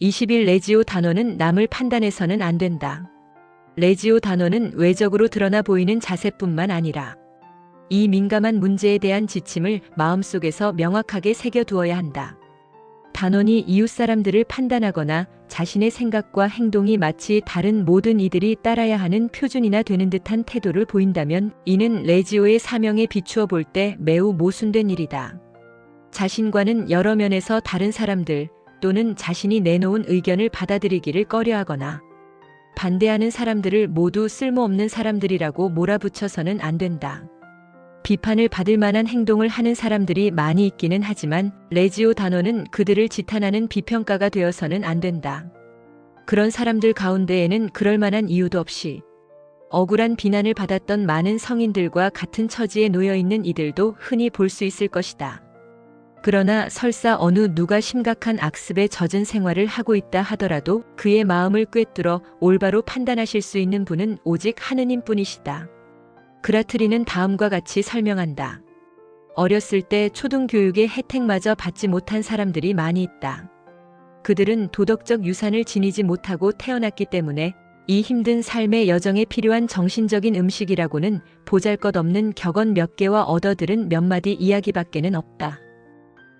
20일 레지오 단원은 남을 판단해서는 안 된다. 레지오 단원은 외적으로 드러나 보이는 자세뿐만 아니라 이 민감한 문제에 대한 지침을 마음속에서 명확하게 새겨두어야 한다. 단원이 이웃 사람들을 판단하거나 자신의 생각과 행동이 마치 다른 모든 이들이 따라야 하는 표준이나 되는 듯한 태도를 보인다면 이는 레지오의 사명에 비추어 볼 때 매우 모순된 일이다. 자신과는 여러 면에서 다른 사람들 또는 자신이 내놓은 의견을 받아들이기를 꺼려하거나 반대하는 사람들을 모두 쓸모없는 사람들이라고 몰아붙여서는 안 된다. 비판을 받을 만한 행동을 하는 사람들이 많이 있기는 하지만 레지오 단원은 그들을 지탄하는 비평가가 되어서는 안 된다. 그런 사람들 가운데에는 그럴 만한 이유도 없이 억울한 비난을 받았던 많은 성인들과 같은 처지에 놓여 있는 이들도 흔히 볼 수 있을 것이다. 그러나 설사 어느 누가 심각한 악습에 젖은 생활을 하고 있다 하더라도 그의 마음을 꿰뚫어 올바로 판단하실 수 있는 분은 오직 하느님뿐이시다. 그라트리는 다음과 같이 설명한다. 어렸을 때 초등교육의 혜택마저 받지 못한 사람들이 많이 있다. 그들은 도덕적 유산을 지니지 못하고 태어났기 때문에 이 힘든 삶의 여정에 필요한 정신적인 음식이라고는 보잘것없는 격언 몇 개와 얻어들은 몇 마디 이야기밖에는 없다.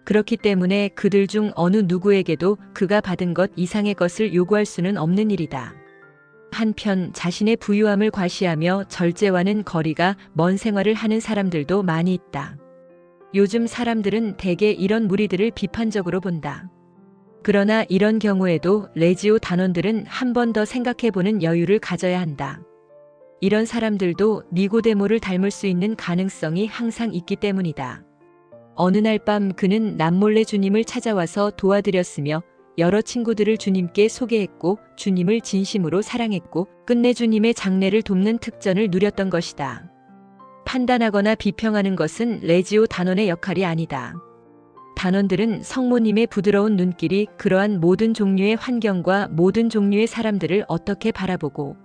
그렇기 때문에 그들 중 어느 누구에게도 그가 받은 것 이상의 것을 요구할 수는 없는 일이다. 한편 자신의 부유함을 과시하며 절제와는 거리가 먼 생활을 하는 사람들도 많이 있다. 요즘 사람들은 대개 이런 무리들을 비판적으로 본다. 그러나 이런 경우에도 레지오 단원들은 한 번 더 생각해보는 여유를 가져야 한다. 이런 사람들도 니고데모를 닮을 수 있는 가능성이 항상 있기 때문이다. 어느 날 밤 그는 남몰래 주님을 찾아와서 도와드렸으며 여러 친구들을 주님께 소개했고 주님을 진심으로 사랑했고 끝내 주님의 장례를 돕는 특전을 누렸던 것이다. 판단하거나 비평하는 것은 레지오 단원의 역할이 아니다. 단원들은 성모님의 부드러운 눈길이 그러한 모든 종류의 환경과 모든 종류의 사람들을 어떻게 바라보고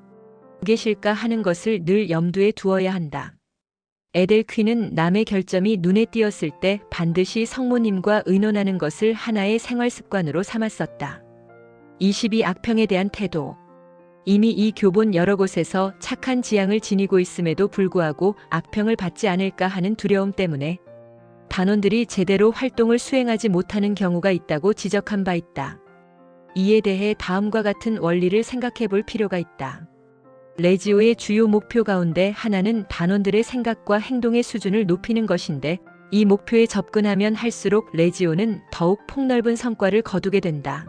계실까 하는 것을 늘 염두에 두어야 한다. 에델퀴는 남의 결점이 눈에 띄었을 때 반드시 성모님과 의논하는 것을 하나의 생활 습관으로 삼았었다. 22. 악평에 대한 태도. 이미 이 교본 여러 곳에서 착한 지향을 지니고 있음에도 불구하고 악평을 받지 않을까 하는 두려움 때문에 단원들이 제대로 활동을 수행하지 못하는 경우가 있다고 지적한 바 있다. 이에 대해 다음과 같은 원리를 생각해 볼 필요가 있다. 레지오의 주요 목표 가운데 하나는 단원들의 생각과 행동의 수준을 높이는 것인데 이 목표에 접근하면 할수록 레지오는 더욱 폭넓은 성과를 거두게 된다.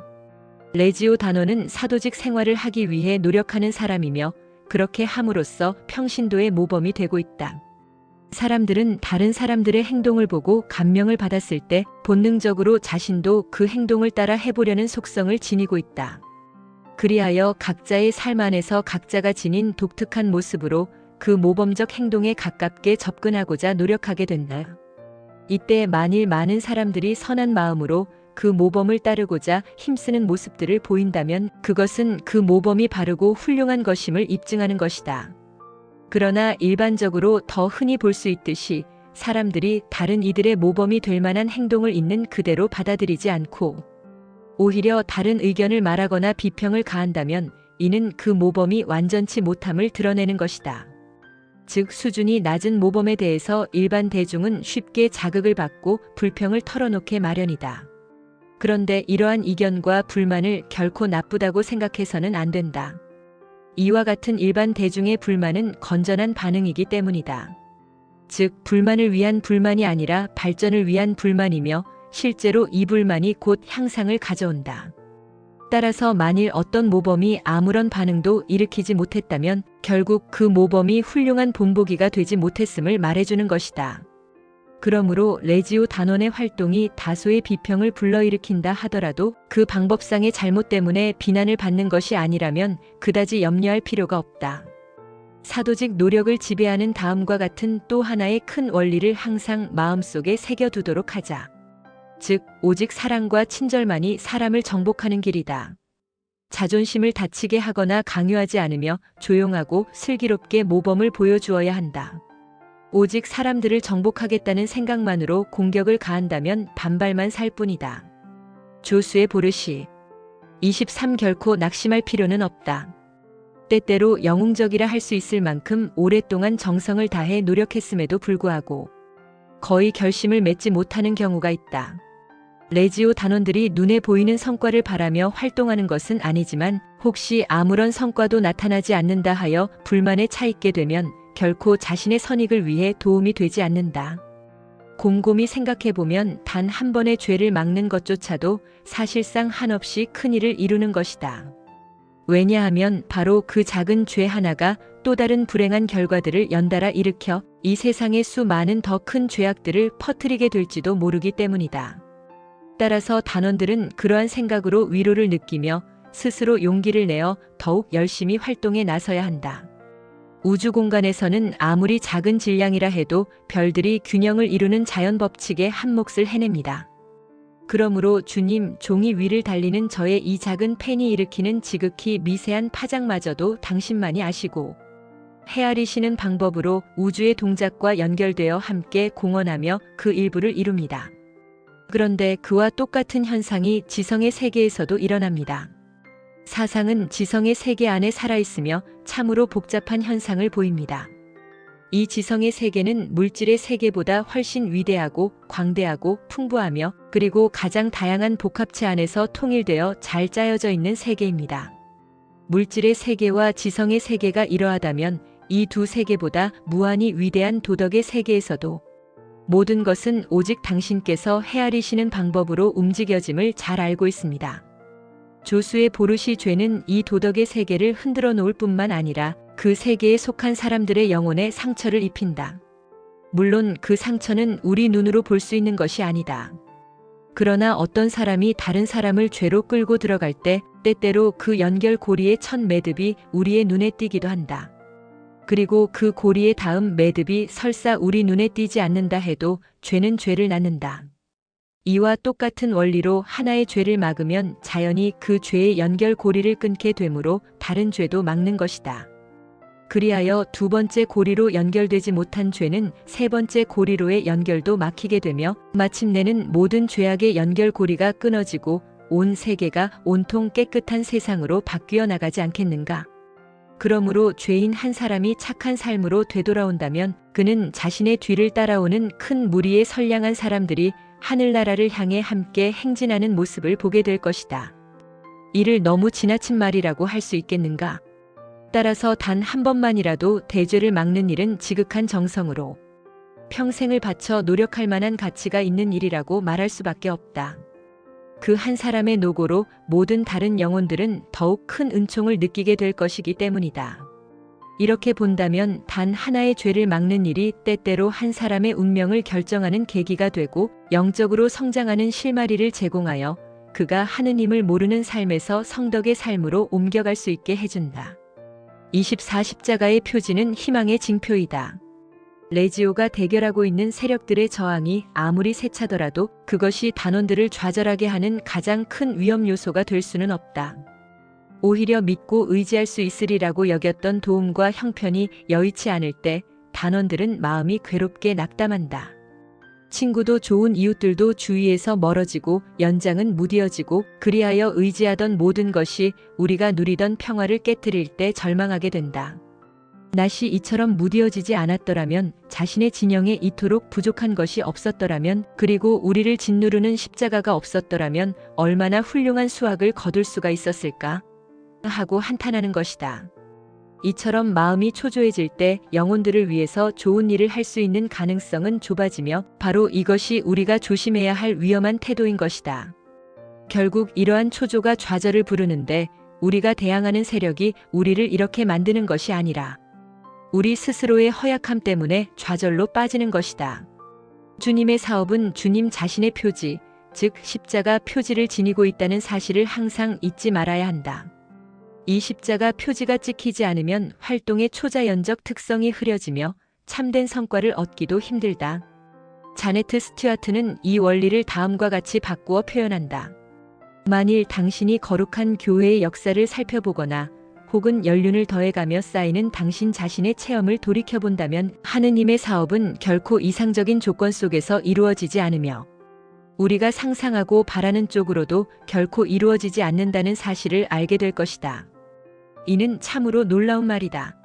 레지오 단원은 사도직 생활을 하기 위해 노력하는 사람이며 그렇게 함으로써 평신도의 모범이 되고 있다. 사람들은 다른 사람들의 행동을 보고 감명을 받았을 때 본능적으로 자신도 그 행동을 따라 해보려는 속성을 지니고 있다. 그리하여 각자의 삶 안에서 각자가 지닌 독특한 모습으로 그 모범적 행동에 가깝게 접근하고자 노력하게 된다. 이때 만일 많은 사람들이 선한 마음으로 그 모범을 따르고자 힘쓰는 모습들을 보인다면 그것은 그 모범이 바르고 훌륭한 것임을 입증하는 것이다. 그러나 일반적으로 더 흔히 볼 수 있듯이 사람들이 다른 이들의 모범이 될 만한 행동을 있는 그대로 받아들이지 않고 오히려 다른 의견을 말하거나 비평을 가한다면 이는 그 모범이 완전치 못함을 드러내는 것이다. 즉 수준이 낮은 모범에 대해서 일반 대중은 쉽게 자극을 받고 불평을 털어놓게 마련이다. 그런데 이러한 이견과 불만을 결코 나쁘다고 생각해서는 안 된다. 이와 같은 일반 대중의 불만은 건전한 반응이기 때문이다. 즉 불만을 위한 불만이 아니라 발전을 위한 불만이며 실제로 이 불만이 곧 향상을 가져온다. 따라서 만일 어떤 모범이 아무런 반응도 일으키지 못했다면 결국 그 모범이 훌륭한 본보기가 되지 못했음을 말해주는 것이다. 그러므로 레지오 단원의 활동이 다소의 비평을 불러일으킨다 하더라도 그 방법상의 잘못 때문에 비난을 받는 것이 아니라면 그다지 염려할 필요가 없다. 사도직 노력을 지배하는 다음과 같은 또 하나의 큰 원리를 항상 마음속에 새겨두도록 하자. 즉 오직 사랑과 친절만이 사람을 정복하는 길이다. 자존심을 다치게 하거나 강요하지 않으며 조용하고 슬기롭게 모범을 보여주어야 한다. 오직 사람들을 정복하겠다는 생각만으로 공격을 가한다면 반발만 살 뿐이다. 조수의 보르시. 23. 결코 낙심할 필요는 없다. 때때로 영웅적이라 할 수 있을 만큼 오랫동안 정성을 다해 노력했음에도 불구하고 거의 결심을 맺지 못하는 경우가 있다. 레지오 단원들이 눈에 보이는 성과를 바라며 활동하는 것은 아니지만 혹시 아무런 성과도 나타나지 않는다 하여 불만에 차 있게 되면 결코 자신의 선익을 위해 도움이 되지 않는다. 곰곰이 생각해보면 단 한 번의 죄를 막는 것조차도 사실상 한없이 큰 일을 이루는 것이다. 왜냐하면 바로 그 작은 죄 하나가 또 다른 불행한 결과들을 연달아 일으켜 이 세상의 수많은 더 큰 죄악들을 퍼뜨리게 될지도 모르기 때문이다. 따라서 단원들은 그러한 생각으로 위로를 느끼며 스스로 용기를 내어 더욱 열심히 활동에 나서야 한다. 우주 공간에서는 아무리 작은 질량이라 해도 별들이 균형을 이루는 자연 법칙에 한 몫을 해냅니다. 그러므로 주님 종이 위를 달리는 저의 이 작은 펜이 일으키는 지극히 미세한 파장마저도 당신만이 아시고 헤아리시는 방법으로 우주의 동작과 연결되어 함께 공헌하며 그 일부를 이룹니다. 그런데 그와 똑같은 현상이 지성의 세계에서도 일어납니다. 사상은 지성의 세계 안에 살아있으며 참으로 복잡한 현상을 보입니다. 이 지성의 세계는 물질의 세계보다 훨씬 위대하고 광대하고 풍부하며 그리고 가장 다양한 복합체 안에서 통일되어 잘 짜여져 있는 세계입니다. 물질의 세계와 지성의 세계가 이러하다면 이 두 세계보다 무한히 위대한 도덕의 세계에서도 모든 것은 오직 당신께서 헤아리시는 방법으로 움직여짐을 잘 알고 있습니다. 조수의 보르시 죄는 이 도덕의 세계를 흔들어 놓을 뿐만 아니라 그 세계에 속한 사람들의 영혼에 상처를 입힌다. 물론 그 상처는 우리 눈으로 볼 수 있는 것이 아니다. 그러나 어떤 사람이 다른 사람을 죄로 끌고 들어갈 때 때때로 그 연결 고리의 첫 매듭이 우리의 눈에 띄기도 한다. 그리고 그 고리의 다음 매듭이 설사 우리 눈에 띄지 않는다 해도 죄는 죄를 낳는다. 이와 똑같은 원리로 하나의 죄를 막으면 자연히 그 죄의 연결 고리를 끊게 되므로 다른 죄도 막는 것이다. 그리하여 두 번째 고리로 연결되지 못한 죄는 세 번째 고리로의 연결도 막히게 되며 마침내는 모든 죄악의 연결 고리가 끊어지고 온 세계가 온통 깨끗한 세상으로 바뀌어 나가지 않겠는가? 그러므로 죄인 한 사람이 착한 삶으로 되돌아온다면 그는 자신의 뒤를 따라오는 큰 무리의 선량한 사람들이 하늘나라를 향해 함께 행진하는 모습을 보게 될 것이다. 이를 너무 지나친 말이라고 할 수 있겠는가? 따라서 단 한 번만이라도 대죄를 막는 일은 지극한 정성으로 평생을 바쳐 노력할 만한 가치가 있는 일이라고 말할 수밖에 없다. 그 한 사람의 노고로 모든 다른 영혼들은 더욱 큰 은총을 느끼게 될 것이기 때문이다. 이렇게 본다면 단 하나의 죄를 막는 일이 때때로 한 사람의 운명을 결정하는 계기가 되고 영적으로 성장하는 실마리를 제공하여 그가 하느님을 모르는 삶에서 성덕의 삶으로 옮겨갈 수 있게 해준다. 24. 십자가의 표지는 희망의 징표이다. 레지오가 대결하고 있는 세력들의 저항이 아무리 세차더라도 그것이 단원들을 좌절하게 하는 가장 큰 위험 요소가 될 수는 없다. 오히려 믿고 의지할 수 있으리라고 여겼던 도움과 형편이 여의치 않을 때 단원들은 마음이 괴롭게 낙담한다. 친구도 좋은 이웃들도 주위에서 멀어지고 연장은 무뎌지고 그리하여 의지하던 모든 것이 우리가 누리던 평화를 깨뜨릴 때 절망하게 된다. 낫이 이처럼 무뎌지지 않았더라면 자신의 진영에 이토록 부족한 것이 없었더라면 그리고 우리를 짓누르는 십자가가 없었더라면 얼마나 훌륭한 수확을 거둘 수가 있었을까? 하고 한탄하는 것이다. 이처럼 마음이 초조해질 때 영혼들을 위해서 좋은 일을 할 수 있는 가능성은 좁아지며 바로 이것이 우리가 조심해야 할 위험한 태도인 것이다. 결국 이러한 초조가 좌절을 부르는데 우리가 대항하는 세력이 우리를 이렇게 만드는 것이 아니라 우리 스스로의 허약함 때문에 좌절로 빠지는 것이다. 주님의 사업은 주님 자신의 표지, 즉 십자가 표지를 지니고 있다는 사실을 항상 잊지 말아야 한다. 이 십자가 표지가 찍히지 않으면 활동의 초자연적 특성이 흐려지며 참된 성과를 얻기도 힘들다. 자네트 스튜어트는 이 원리를 다음과 같이 바꾸어 표현한다. 만일 당신이 거룩한 교회의 역사를 살펴보거나 혹은 연륜을 더해가며 쌓이는 당신 자신의 체험을 돌이켜본다면 하느님의 사업은 결코 이상적인 조건 속에서 이루어지지 않으며 우리가 상상하고 바라는 쪽으로도 결코 이루어지지 않는다는 사실을 알게 될 것이다. 이는 참으로 놀라운 말이다.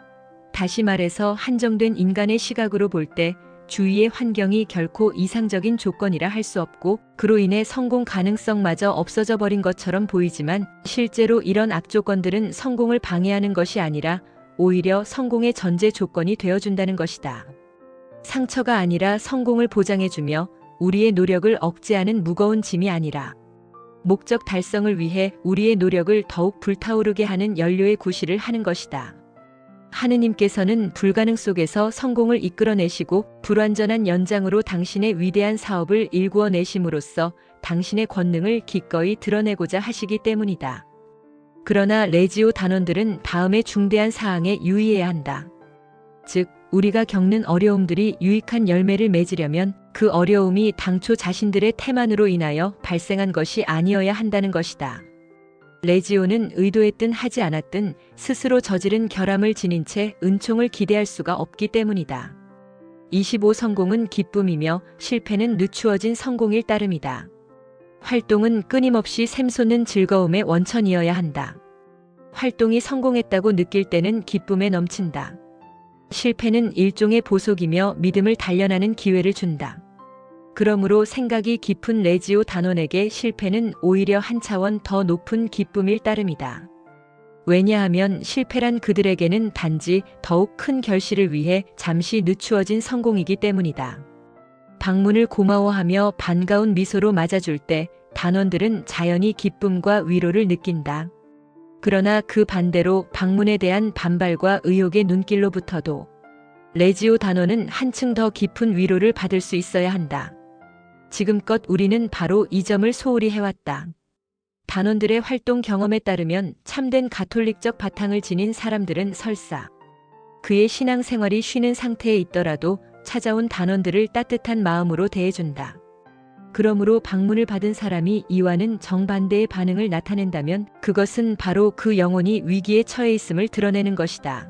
다시 말해서 한정된 인간의 시각으로 볼 때 주위의 환경이 결코 이상적인 조건이라 할 수 없고 그로 인해 성공 가능성마저 없어져 버린 것처럼 보이지만 실제로 이런 악조건들은 성공을 방해하는 것이 아니라 오히려 성공의 전제 조건이 되어준다는 것이다. 상처가 아니라 성공을 보장해주며 우리의 노력을 억제하는 무거운 짐이 아니라 목적 달성을 위해 우리의 노력을 더욱 불타오르게 하는 연료의 구실을 하는 것이다. 하느님께서는 불가능 속에서 성공을 이끌어내시고 불완전한 연장으로 당신의 위대한 사업을 일구어내심으로써 당신의 권능을 기꺼이 드러내고자 하시기 때문이다. 그러나 레지오 단원들은 다음의 중대한 사항에 유의해야 한다. 즉, 우리가 겪는 어려움들이 유익한 열매를 맺으려면 그 어려움이 당초 자신들의 태만으로 인하여 발생한 것이 아니어야 한다는 것이다. 레지오는 의도했든 하지 않았든 스스로 저지른 결함을 지닌 채 은총을 기대할 수가 없기 때문이다. 25 성공은 기쁨이며 실패는 늦추어진 성공일 따름이다. 활동은 끊임없이 샘솟는 즐거움의 원천이어야 한다. 활동이 성공했다고 느낄 때는 기쁨에 넘친다. 실패는 일종의 보속이며 믿음을 단련하는 기회를 준다. 그러므로 생각이 깊은 레지오 단원에게 실패는 오히려 한 차원 더 높은 기쁨일 따름이다. 왜냐하면 실패란 그들에게는 단지 더욱 큰 결실을 위해 잠시 늦추어진 성공이기 때문이다. 방문을 고마워하며 반가운 미소로 맞아줄 때 단원들은 자연히 기쁨과 위로를 느낀다. 그러나 그 반대로 방문에 대한 반발과 의욕의 눈길로부터도 레지오 단원은 한층 더 깊은 위로를 받을 수 있어야 한다. 지금껏 우리는 바로 이 점을 소홀히 해왔다. 단원들의 활동 경험에 따르면 참된 가톨릭적 바탕을 지닌 사람들은 설사 그의 신앙생활이 쉬는 상태에 있더라도 찾아온 단원들을 따뜻한 마음으로 대해준다. 그러므로 방문을 받은 사람이 이와는 정반대의 반응을 나타낸다면 그것은 바로 그 영혼이 위기에 처해 있음을 드러내는 것이다.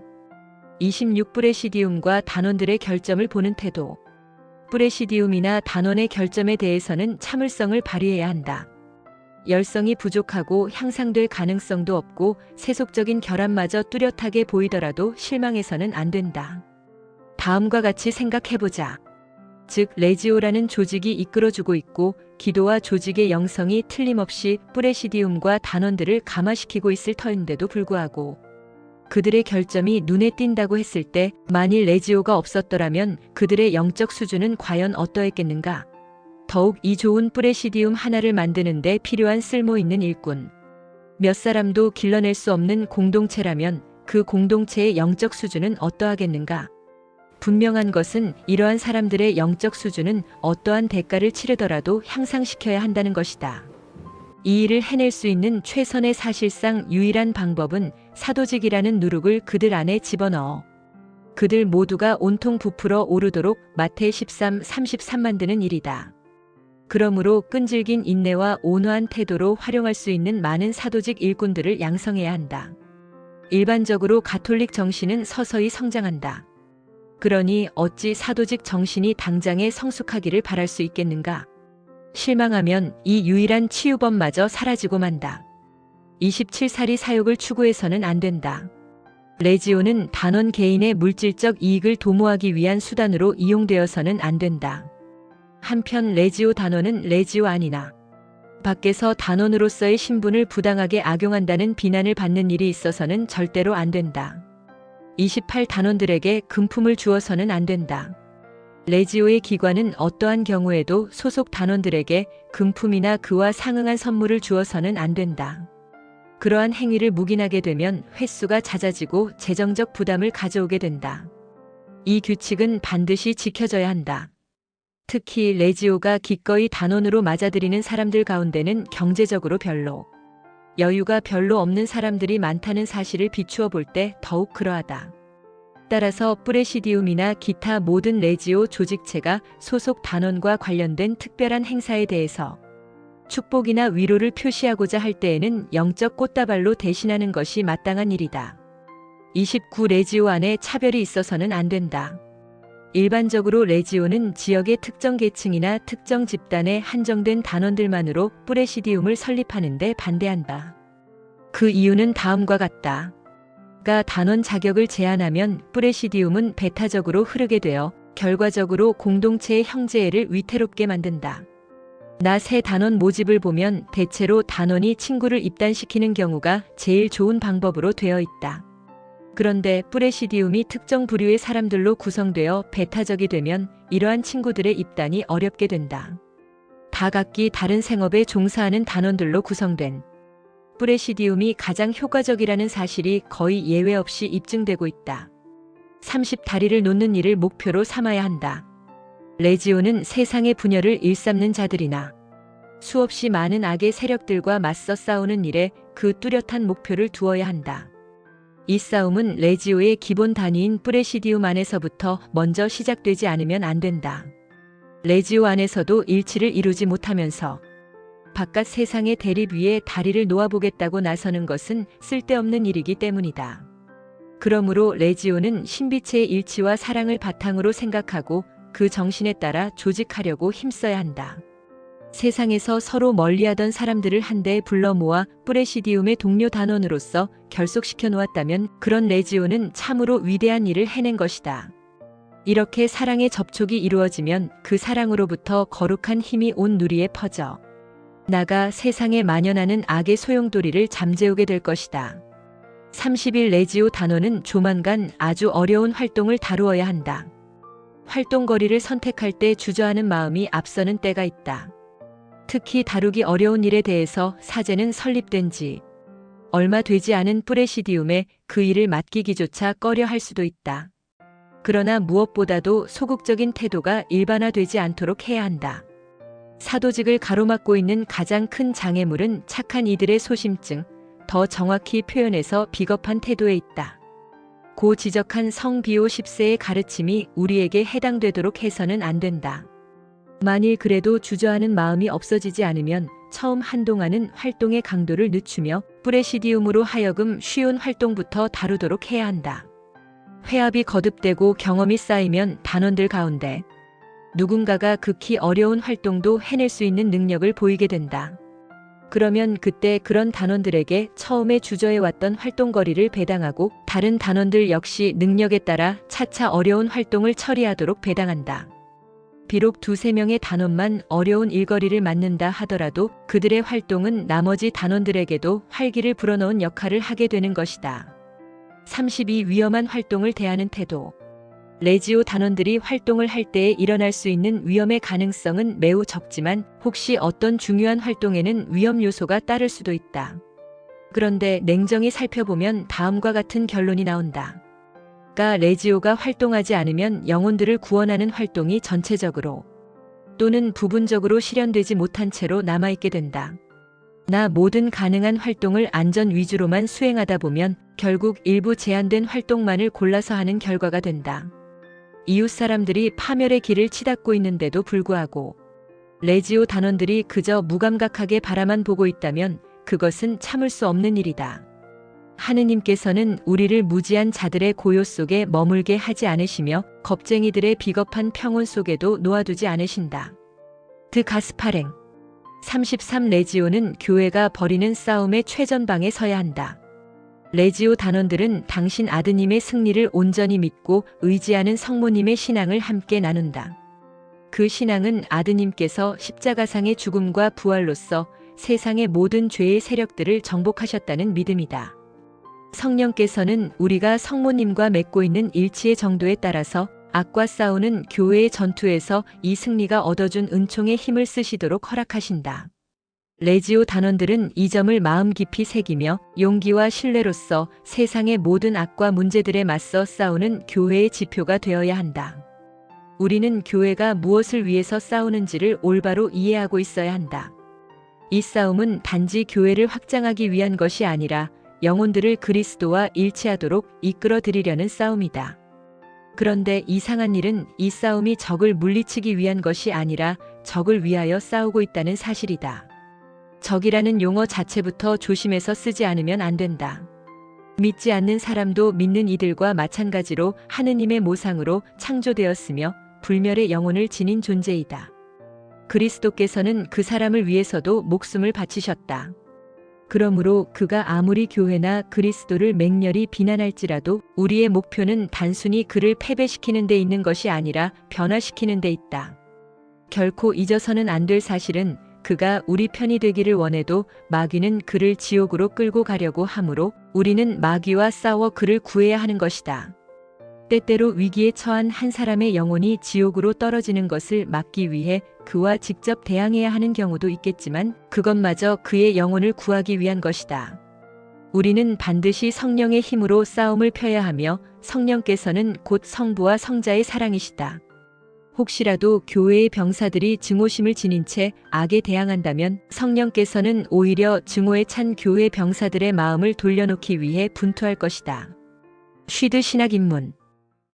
26 프레시디움과 단원들의 결점을 보는 태도. 프레시디움이나 단원의 결점에 대해서는 참을성을 발휘해야 한다. 열성이 부족하고 향상될 가능성도 없고 세속적인 결함마저 뚜렷하게 보이더라도 실망해서는 안 된다. 다음과 같이 생각해보자. 즉, 레지오라는 조직이 이끌어주고 있고 기도와 조직의 영성이 틀림없이 프레시디움과 단원들을 감화시키고 있을 터인데도 불구하고 그들의 결점이 눈에 띈다고 했을 때 만일 레지오가 없었더라면 그들의 영적 수준은 과연 어떠했겠는가? 더욱 이 좋은 프레시디움 하나를 만드는 데 필요한 쓸모 있는 일꾼. 몇 사람도 길러낼 수 없는 공동체라면 그 공동체의 영적 수준은 어떠하겠는가? 분명한 것은 이러한 사람들의 영적 수준은 어떠한 대가를 치르더라도 향상시켜야 한다는 것이다. 이 일을 해낼 수 있는 최선의 사실상 유일한 방법은 사도직이라는 누룩을 그들 안에 집어넣어 그들 모두가 온통 부풀어 오르도록 마태 13:33 만드는 일이다. 그러므로 끈질긴 인내와 온화한 태도로 활용할 수 있는 많은 사도직 일꾼들을 양성해야 한다. 일반적으로 가톨릭 정신은 서서히 성장한다. 그러니 어찌 사도직 정신이 당장에 성숙하기를 바랄 수 있겠는가? 실망하면 이 유일한 치유법마저 사라지고 만다. 27살이 사욕을 추구해서는 안 된다. 레지오는 단원 개인의 물질적 이익을 도모하기 위한 수단으로 이용되어서는 안 된다. 한편 레지오 단원은 레지오 아니나 밖에서 단원으로서의 신분을 부당하게 악용한다는 비난을 받는 일이 있어서는 절대로 안 된다. 28 단원들에게 금품을 주어서는 안 된다. 레지오의 기관은 어떠한 경우에도 소속 단원들에게 금품이나 그와 상응한 선물을 주어서는 안 된다. 그러한 행위를 묵인하게 되면 횟수가 잦아지고 재정적 부담을 가져오게 된다. 이 규칙은 반드시 지켜져야 한다. 특히 레지오가 기꺼이 단원으로 맞아들이는 사람들 가운데는 경제적으로 여유가 별로 없는 사람들이 많다는 사실을 비추어 볼 때 더욱 그러하다. 따라서 프레시디움이나 기타 모든 레지오 조직체가 소속 단원과 관련된 특별한 행사에 대해서 축복이나 위로를 표시하고자 할 때에는 영적 꽃다발로 대신하는 것이 마땅한 일이다. 29 레지오 안에 차별이 있어서는 안 된다. 일반적으로 레지오는 지역의 특정 계층이나 특정 집단의 한정된 단원들만으로 프레시디움을 설립하는 데 반대한다. 그 이유는 다음과 같다. 가 단원 자격을 제한하면 프레시디움은 배타적으로 흐르게 되어 결과적으로 공동체의 형제애를 위태롭게 만든다. 나 새 단원 모집을 보면 대체로 단원이 친구를 입단시키는 경우가 제일 좋은 방법으로 되어 있다. 그런데 프레시디움이 특정 부류의 사람들로 구성되어 배타적이 되면 이러한 친구들의 입단이 어렵게 된다. 다 각기 다른 생업에 종사하는 단원들로 구성된 프레시디움이 가장 효과적이라는 사실이 거의 예외 없이 입증되고 있다. 30다리를 놓는 일을 목표로 삼아야 한다. 레지오는 세상의 분열을 일삼는 자들이나 수없이 많은 악의 세력들과 맞서 싸우는 일에 그 뚜렷한 목표를 두어야 한다. 이 싸움은 레지오의 기본 단위인 프레시디움 안에서부터 먼저 시작되지 않으면 안 된다. 레지오 안에서도 일치를 이루지 못하면서 바깥 세상의 대립 위에 다리를 놓아보겠다고 나서는 것은 쓸데없는 일이기 때문이다. 그러므로 레지오는 신비체의 일치와 사랑을 바탕으로 생각하고 그 정신에 따라 조직하려고 힘써야 한다. 세상에서 서로 멀리하던 사람들을 한데에 불러 모아 프레시디움의 동료 단원으로서 결속시켜 놓았다면 그런 레지오는 참으로 위대한 일을 해낸 것이다. 이렇게 사랑의 접촉이 이루어지면 그 사랑으로부터 거룩한 힘이 온 누리에 퍼져 나가 세상에 만연하는 악의 소용돌이를 잠재우게 될 것이다. 30일 레지오 단원은 조만간 아주 어려운 활동을 다루어야 한다. 활동거리를 선택할 때 주저하는 마음이 앞서는 때가 있다. 특히 다루기 어려운 일에 대해서 사제는 설립된 지 얼마 되지 않은 프레시디움에 그 일을 맡기기조차 꺼려 할 수도 있다. 그러나 무엇보다도 소극적인 태도가 일반화되지 않도록 해야 한다. 사도직을 가로막고 있는 가장 큰 장애물은 착한 이들의 소심증, 더 정확히 표현해서 비겁한 태도에 있다. 고 지적한 성비오 10세의 가르침이 우리에게 해당되도록 해서는 안 된다. 만일 그래도 주저하는 마음이 없어지지 않으면 처음 한동안은 활동의 강도를 늦추며 프레시디움으로 하여금 쉬운 활동부터 다루도록 해야 한다. 회합이 거듭되고 경험이 쌓이면 단원들 가운데 누군가가 극히 어려운 활동도 해낼 수 있는 능력을 보이게 된다. 그러면 그때 그런 단원들에게 처음에 주저해왔던 활동거리를 배당하고 다른 단원들 역시 능력에 따라 차차 어려운 활동을 처리하도록 배당한다. 비록 2~3명의 단원만 어려운 일거리를 맡는다 하더라도 그들의 활동은 나머지 단원들에게도 활기를 불어넣은 역할을 하게 되는 것이다. 32. 위험한 활동을 대하는 태도. 레지오 단원들이 활동을 할 때에 일어날 수 있는 위험의 가능성은 매우 적지만 혹시 어떤 중요한 활동에는 위험 요소가 따를 수도 있다. 그런데 냉정히 살펴보면 다음과 같은 결론이 나온다. 레지오가 활동하지 않으면 영혼들을 구원하는 활동이 전체적으로 또는 부분적으로 실현되지 못한 채로 남아있게 된다. 모든 가능한 활동을 안전 위주로만 수행하다 보면 결국 일부 제한된 활동만을 골라서 하는 결과가 된다. 이웃 사람들이 파멸의 길을 치닫고 있는데도 불구하고 레지오 단원들이 그저 무감각하게 바라만 보고 있다면 그것은 참을 수 없는 일이다. 하느님께서는 우리를 무지한 자들의 고요 속에 머물게 하지 않으시며 겁쟁이들의 비겁한 평온 속에도 놓아두지 않으신다. 드 가스파랭 33. 레지오는 교회가 벌이는 싸움의 최전방에 서야 한다. 레지오 단원들은 당신 아드님의 승리를 온전히 믿고 의지하는 성모님의 신앙을 함께 나눈다. 그 신앙은 아드님께서 십자가상의 죽음과 부활로서 세상의 모든 죄의 세력들을 정복하셨다는 믿음이다. 성령께서는 우리가 성모님과 맺고 있는 일치의 정도에 따라서 악과 싸우는 교회의 전투에서 이 승리가 얻어준 은총의 힘을 쓰시도록 허락하신다. 레지오 단원들은 이 점을 마음 깊이 새기며 용기와 신뢰로서 세상의 모든 악과 문제들에 맞서 싸우는 교회의 지표가 되어야 한다. 우리는 교회가 무엇을 위해서 싸우는지를 올바로 이해하고 있어야 한다. 이 싸움은 단지 교회를 확장하기 위한 것이 아니라 영혼들을 그리스도와 일치하도록 이끌어들이려는 싸움이다. 그런데 이상한 일은 이 싸움이 적을 물리치기 위한 것이 아니라 적을 위하여 싸우고 있다는 사실이다. 적이라는 용어 자체부터 조심해서 쓰지 않으면 안 된다. 믿지 않는 사람도 믿는 이들과 마찬가지로 하느님의 모상으로 창조되었으며 불멸의 영혼을 지닌 존재이다. 그리스도께서는 그 사람을 위해서도 목숨을 바치셨다. 그러므로 그가 아무리 교회나 그리스도를 맹렬히 비난할지라도 우리의 목표는 단순히 그를 패배시키는 데 있는 것이 아니라 변화시키는 데 있다. 결코 잊어서는 안 될 사실은 그가 우리 편이 되기를 원해도 마귀는 그를 지옥으로 끌고 가려고 하므로 우리는 마귀와 싸워 그를 구해야 하는 것이다. 때때로 위기에 처한 한 사람의 영혼이 지옥으로 떨어지는 것을 막기 위해 그와 직접 대항해야 하는 경우도 있겠지만 그것마저 그의 영혼을 구하기 위한 것이다. 우리는 반드시 성령의 힘으로 싸움을 펴야 하며 성령께서는 곧 성부와 성자의 사랑이시다. 혹시라도 교회의 병사들이 증오심을 지닌 채 악에 대항한다면 성령께서는 오히려 증오에 찬 교회 병사들의 마음을 돌려놓기 위해 분투할 것이다. 쉬드 신학 입문